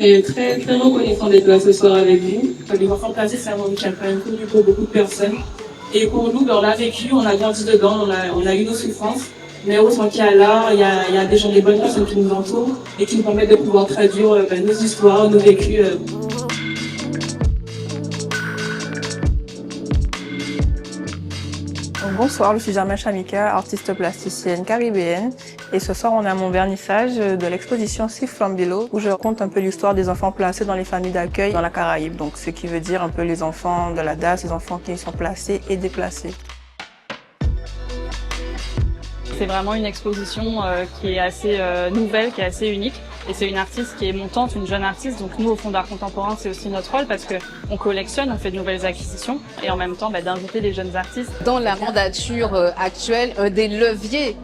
Et très, très reconnaissant d'être là ce soir avec vous. Les enfants placés, c'est un handicap quand même connu pour beaucoup de personnes. Et pour nous, ben, on l'a vécu, on a grandi dedans, on a eu nos souffrances. Mais heureusement qu'il y a l'art, il y a des gens, des bonnes personnes qui nous entourent et qui nous permettent de pouvoir traduire ben, nos histoires, nos vécus. Bonsoir, je suis Germaine Chamika, artiste plasticienne caribéenne. Et ce soir, on est à mon vernissage de l'exposition Sif from Below, où je raconte un peu l'histoire des enfants placés dans les familles d'accueil dans la Caraïbe. Donc, ce qui veut dire un peu les enfants de la DAS, les enfants qui sont placés et déplacés. C'est vraiment une exposition qui est assez nouvelle, qui est assez unique. Et c'est une artiste qui est montante, une jeune artiste. Donc nous, au Fonds d'art contemporain, c'est aussi notre rôle parce qu'on collectionne, on fait de nouvelles acquisitions et en même temps d'inviter des jeunes artistes. Dans la mandature actuelle, un des leviers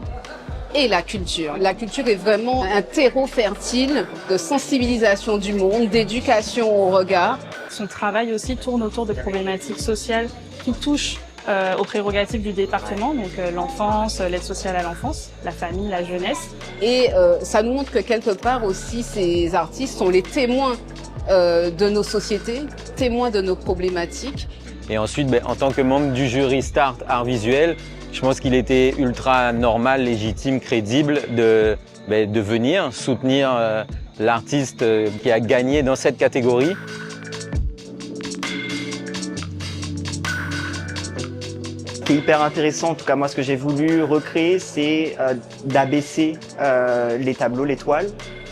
est la culture. La culture est vraiment un terreau fertile de sensibilisation du monde, d'éducation au regard. Son travail aussi tourne autour de problématiques sociales qui touchent aux prérogatives du département, donc l'enfance, l'aide sociale à l'enfance, la famille, la jeunesse. Et ça nous montre que quelque part aussi ces artistes sont les témoins de nos sociétés, témoins de nos problématiques. Et ensuite, en tant que membre du jury Start Art Visuel, je pense qu'il était ultra normal, légitime, crédible de venir soutenir l'artiste qui a gagné dans cette catégorie. Ce qui est hyper intéressant, en tout cas moi ce que j'ai voulu recréer, c'est d'abaisser les tableaux, les toiles,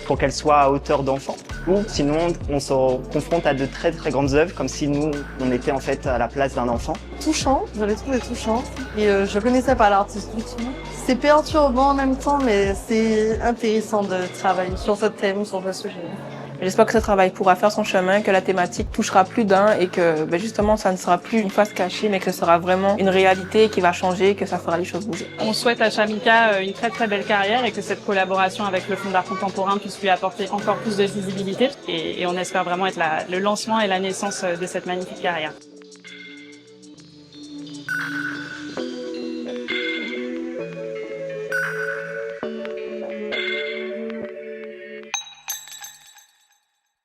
pour qu'elles soient à hauteur d'enfant. Ou sinon on se confronte à de très très grandes œuvres, comme si nous on était en fait à la place d'un enfant. Touchant, je l'ai trouvé touchant et je connaissais pas l'artiste du tout. C'est perturbant en même temps, mais c'est intéressant de travailler sur ce thème, sur ce sujet. J'espère que ce travail pourra faire son chemin, que la thématique touchera plus d'un et que justement ça ne sera plus une face cachée, mais que ce sera vraiment une réalité qui va changer, que ça fera les choses bouger. On souhaite à Chamika une très très belle carrière et que cette collaboration avec le Fonds d'art contemporain puisse lui apporter encore plus de visibilité et on espère vraiment être le lancement et la naissance de cette magnifique carrière.